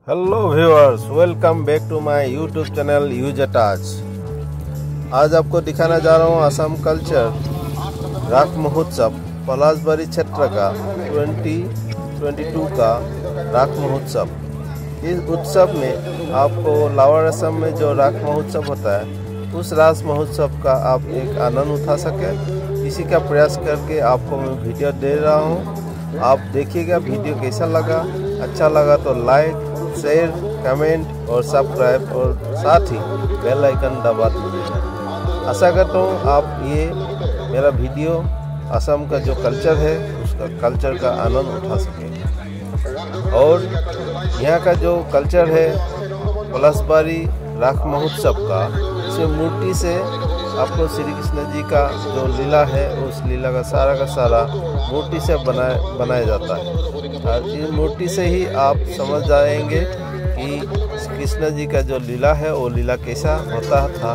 Hello viewers, welcome back to my YouTube channel यूज टाच। आज आपको दिखाना जा रहा हूँ असम कल्चर राख महोत्सव पलाशबाड़ी क्षेत्र का 2022 का राख महोत्सव। इस उत्सव में आपको लोअर असम में जो राख महोत्सव होता है उस राख महोत्सव का आप एक आनंद उठा सके, इसी का प्रयास करके आपको मैं वीडियो दे रहा हूँ। आप देखिएगा वीडियो कैसा लगा। अच्छा लगा तो लाइक, शेयर, कमेंट और सब्सक्राइब और साथ ही बेल आइकन दबा दीजिए। आशा करता हूँ आप ये मेरा वीडियो असम का जो कल्चर है उसका कल्चर का आनंद उठा सकें। और यहाँ का जो कल्चर है पलाशबाड़ी राख महोत्सव का, इसमें मूर्ति से आपको श्री कृष्ण जी का जो लीला है उस लीला का सारा मूर्ति से बनाया जाता है। और इस मूर्ति से ही आप समझ जाएंगे कि कृष्ण जी का जो लीला है वो लीला कैसा होता था,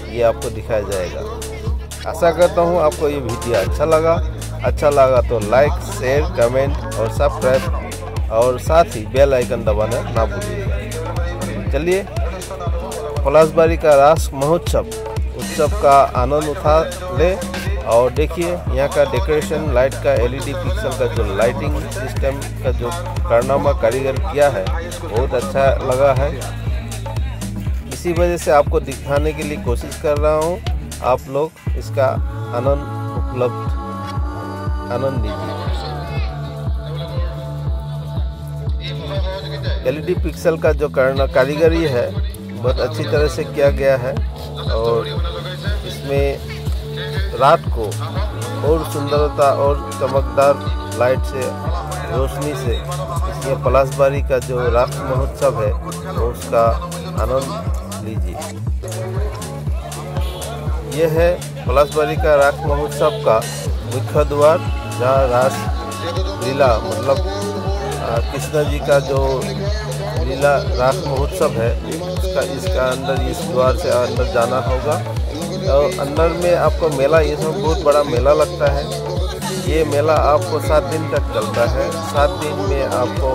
ये आपको दिखाया जाएगा। आशा करता हूँ आपको ये वीडियो अच्छा लगा तो लाइक, शेयर, कमेंट और सब्सक्राइब और साथ ही बेल आइकन दबाना ना भूलिएगा। चलिए पलाशबाड़ी का राख महोत्सव उत्सव का आनंद उठा ले और देखिए यहाँ का डेकोरेशन, लाइट का एलईडी पिक्सल का जो लाइटिंग सिस्टम का जो कारनामा कारीगर किया है बहुत अच्छा लगा है। इसी वजह से आपको दिखाने के लिए कोशिश कर रहा हूँ। आप लोग इसका आनंद लीजिए। एलईडी पिक्सल का जो कारीगरी है बहुत अच्छी तरह से किया गया है और इसमें रात को और सुंदरता और चमकदार लाइट से, रोशनी से इसमें पलाशबाड़ी का जो राख महोत्सव है उसका आनंद लीजिए। यह है पलाशबाड़ी का राख महोत्सव का मुख्य द्वार, जहाँ रास लीला मतलब कृष्ण जी का जो लीला राख महोत्सव है इसका अंदर इस द्वार से अंदर जाना होगा। और अंदर में आपको मेला, ये सब बहुत बड़ा मेला लगता है। ये मेला आपको 7 दिन तक चलता है। 7 दिन में आपको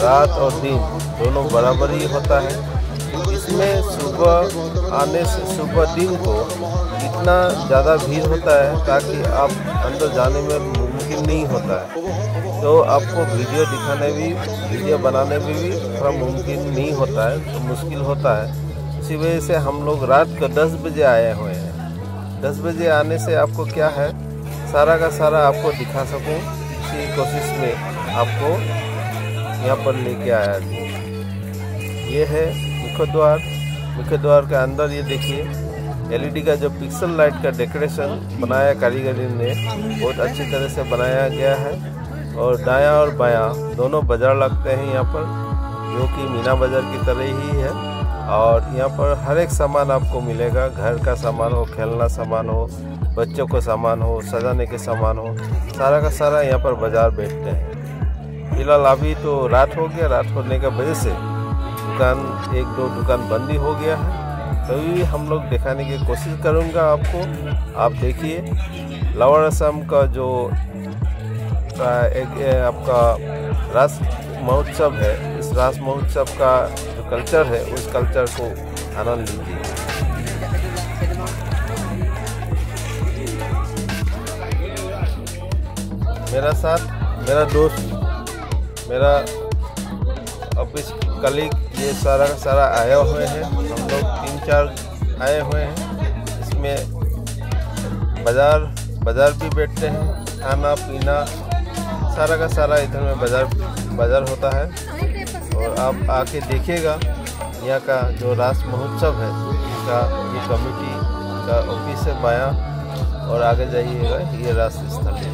रात और दिन दोनों बराबर ही होता है। इसमें सुबह आने से सुबह दिन को इतना ज़्यादा भीड़ होता है ताकि आप अंदर जाने में मुमकिन नहीं होता है। तो आपको वीडियो बनाने में भी थोड़ा मुमकिन नहीं होता है, तो मुश्किल होता है। इसी वजह से हम लोग रात को 10 बजे आए हुए हैं। 10 बजे आने से आपको क्या है सारा का सारा आपको दिखा सकूं, इसी कोशिश में आपको यहाँ पर लेके आया जी। ये है मुख्य द्वार के अंदर। ये देखिए एलईडी का जो पिक्सल लाइट का डेकोरेशन बनाया कारीगरी ने बहुत अच्छी तरह से बनाया गया है। और दायां और बायां दोनों बाजार लगते हैं यहाँ पर, जो कि मीना बाजार की तरह ही है। और यहाँ पर हर एक सामान आपको मिलेगा। घर का सामान हो, खेलना सामान हो, बच्चों को सामान हो, सजाने के सामान हो, सारा का सारा यहाँ पर बाजार बैठते हैं। फिलहाल अभी तो रात हो गया, रात होने की वजह से दुकान 1-2 दुकान बंद ही हो गया है। तभी हम लोग दिखाने की कोशिश करूँगा आपको। आप देखिए लोअर असम का जो आपका राख महोत्सव है, इस राख महोत्सव का जो कल्चर है उस कल्चर को आनंद लीजिए। मेरा साथ मेरा दोस्त, मेरा ऑफिस कलीग, ये सारा आए हुए हैं। हम लोग 3-4 आए हुए हैं। इसमें बाजार भी बैठते हैं। खाना पीना सारा का सारा इधर में बाजार होता है। और आप आके देखिएगा यहाँ का जो राख महोत्सव है इसका ये कमेटी का ऑफिस है बायां, और आगे जाइएगा ये राख स्थल है।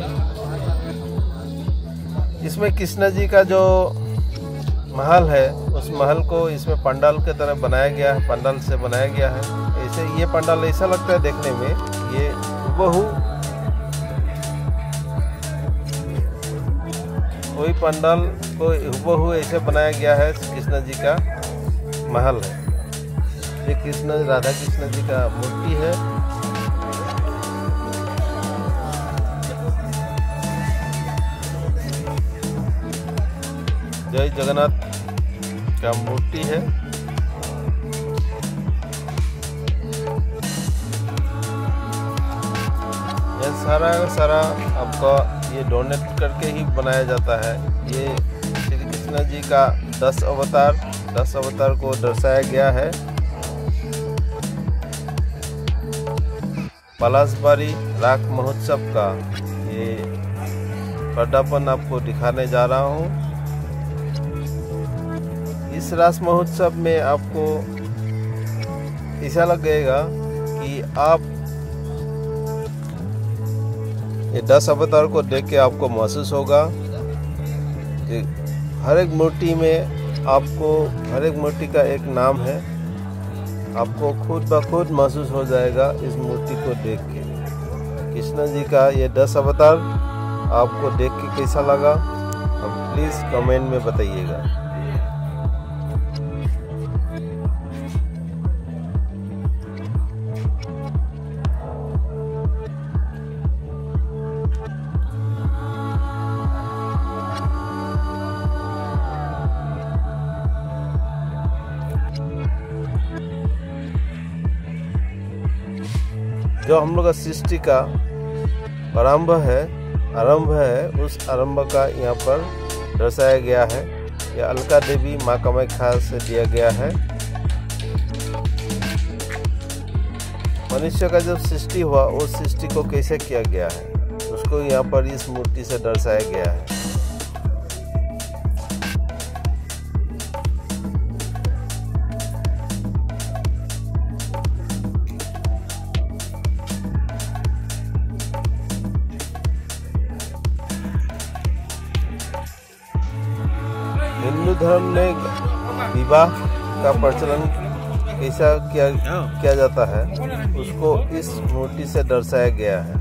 इसमें कृष्ण जी का जो महल है उस महल को इसमें पंडाल के तरह बनाया गया है, पंडाल से बनाया गया है। ऐसे ये पंडाल ऐसा लगता है देखने में, ये हुबहू कोई पंडाल को हुबहू ऐसे बनाया गया है। कृष्ण जी का महल है, ये राधा कृष्ण जी का मूर्ति है। जय जगन्नाथ। का मूर्ति है। यह सारा आपका ये डोनेट करके ही बनाया जाता है। ये श्री कृष्ण जी का 10 अवतार को दर्शाया गया है। पलाशबारी राख महोत्सव का ये पदार्पण आपको दिखाने जा रहा हूँ। इस रास महोत्सव में आपको ऐसा लगेगा कि आप ये 10 अवतार को देख के आपको महसूस होगा कि हर एक मूर्ति में हर एक मूर्ति का एक नाम है। आपको खुद ब खुद महसूस हो जाएगा इस मूर्ति को देख के। कृष्ण जी का ये 10 अवतार आपको देख के कैसा लगा, अब प्लीज़ कमेंट में बताइएगा। जो हम लोग का सृष्टि का आरंभ है उस आरंभ का यहाँ पर दर्शाया गया है। यह अलका देवी माँ कामाख्या से दिया गया है। मनुष्य का जब सृष्टि हुआ उस सृष्टि को कैसे किया गया है उसको यहाँ पर इस मूर्ति से दर्शाया गया है। हिंदू धर्म में विवाह का प्रचलन कैसा किया जाता है उसको इस मूर्ति से दर्शाया गया है।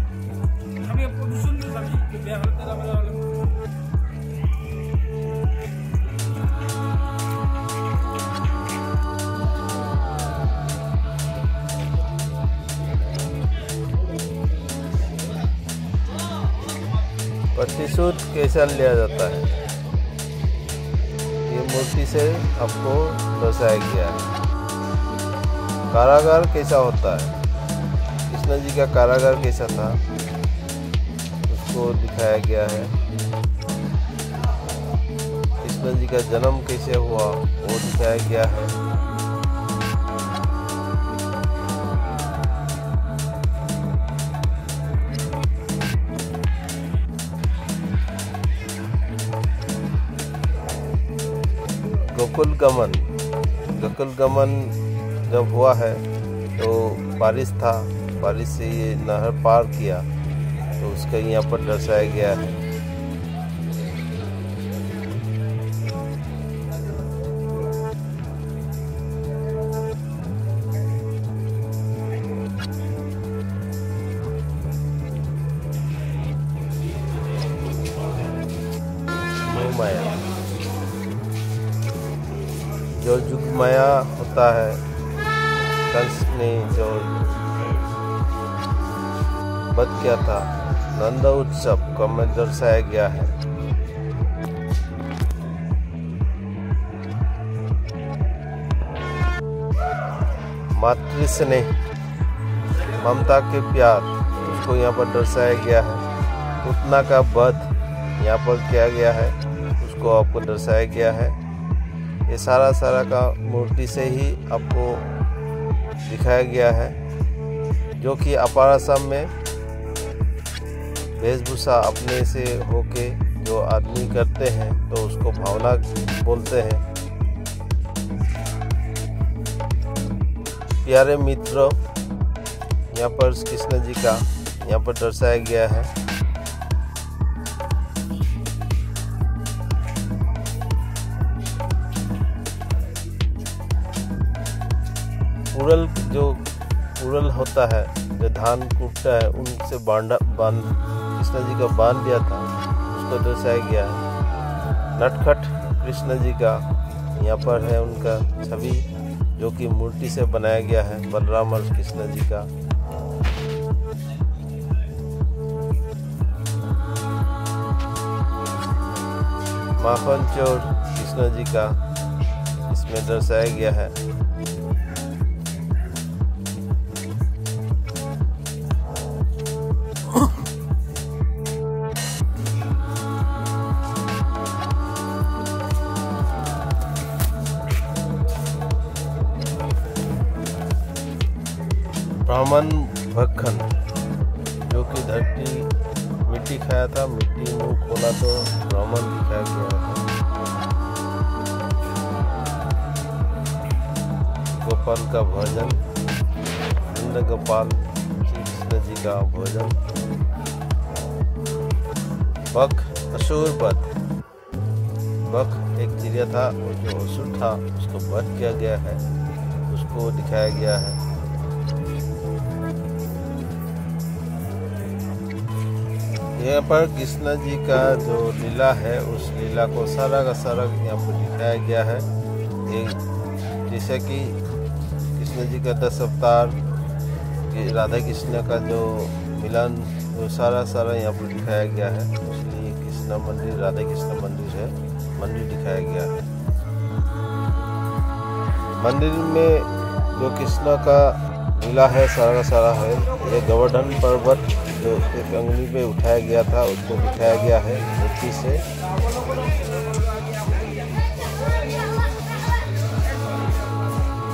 प्रतिशोध कैसा लिया जाता है मूर्ति से आपको दर्शाया गया है। कारागार कैसा होता है, कृष्ण जी का कारागार कैसा था उसको दिखाया गया है। कृष्ण जी का जन्म कैसे हुआ वो दिखाया गया है। गोकुल गमन जब हुआ है तो बारिश था, बारिश से ये नहर पार किया तो उसका यहाँ पर दर्शाया गया है। माया जो जुग माया होता है, कंस ने जो वध किया था, नंद उत्सव का में दर्शाया गया है। मातृ स्नेह, ममता के प्यार उसको यहाँ पर दर्शाया गया है। पुतना का वध यहाँ पर किया गया है उसको आपको दर्शाया गया है। ये सारा का मूर्ति से ही आपको दिखाया गया है। जो कि अपार असम में वेशभूषा अपने से होके जो आदमी करते हैं तो उसको भावना बोलते हैं। प्यारे मित्रों, यहाँ पर कृष्ण जी का यहाँ पर दर्शाया गया है। उड़ल होता है जो धान कूटता है उनसे कृष्ण जी का बांध दिया था उसको दर्शाया गया है। नटखट कृष्ण जी का यहाँ पर है उनका छवि जो कि मूर्ति से बनाया गया है बलराम और कृष्ण जी का। माखन चोर कृष्ण जी का इसमें दर्शाया गया है। ब्राह्मण भक्खन, जो कि धरती मिट्टी खाया था, मिट्टी मुंह खोला तो ब्राह्मण दिखाया गया था। गोपाल का भोजन, नंद गोपाल श्री कृष्ण जी का भोजन। बक असुर वध, बक एक चिड़िया था, जो असुर था उसको वध किया गया है, उसको दिखाया गया है। यहाँ पर कृष्ण जी का जो लीला है, उस लीला को सारा का सारा यहाँ पर दिखाया गया है। जैसे कि कृष्ण जी का 10 अवतार, राधा कृष्ण का जो मिलन, वो सारा यहाँ पर दिखाया गया है। इसलिए कृष्ण मंदिर, राधा कृष्ण मंदिर है, मंदिर दिखाया गया है। मंदिर में जो कृष्ण का लीला है सारा का सारा है। ये गोवर्धन पर्वत जो एक अंगुली पे उठाया गया था, उसको दिखाया गया है मूर्ति से।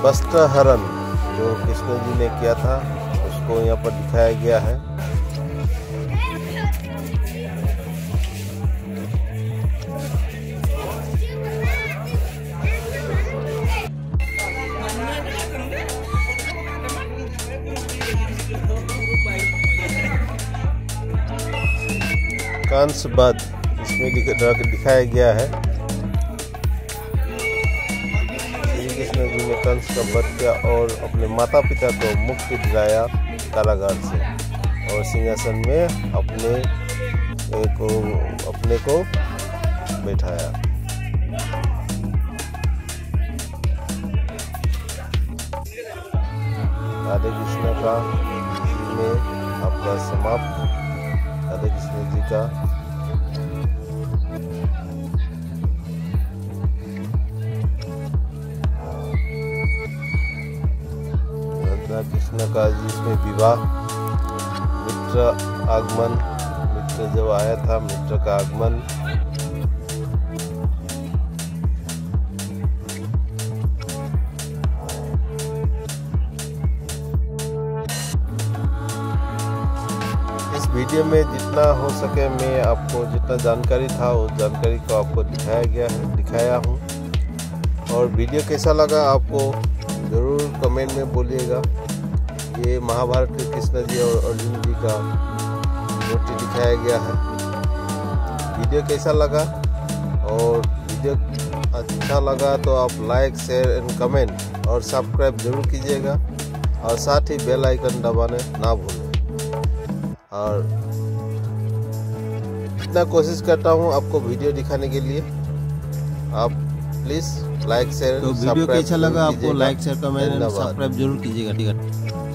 वस्त्र हरण जो कृष्ण जी ने किया था, उसको यहाँ पर दिखाया गया है। कंस वध इसमें दिखाया गया है। श्री कृष्ण जी ने कंस का वध किया और अपने माता पिता को मुक्ति दिलाया कारागार से, और सिंहासन में अपने को बैठाया। राधे कृष्ण का में आपका समाप्त। राधे कृष्ण जी का राधा कृष्ण का जिसमें विवाह, मित्र आगमन, मित्र जब आया था, मित्र का आगमन। इस वीडियो में जितना हो सके मैं आपको जितना जानकारी था उस जानकारी को आपको दिखाया हूँ। और वीडियो कैसा लगा आपको ज़रूर कमेंट में बोलिएगा। ये महाभारत के कृष्ण जी और अर्जुन जी का मूर्ति दिखाया गया है। वीडियो कैसा लगा, और वीडियो अच्छा लगा तो आप लाइक, शेयर एंड कमेंट और सब्सक्राइब जरूर कीजिएगा, और साथ ही बेल आइकन दबाने ना भूलें। और इतना कोशिश करता हूँ आपको वीडियो दिखाने के लिए। आप प्लीज लाइक शेयर, तो वीडियो कैसा लगा आपको लाइक शेयर कमेंट सब्सक्राइब जरूर कीजिएगा। ठीक है।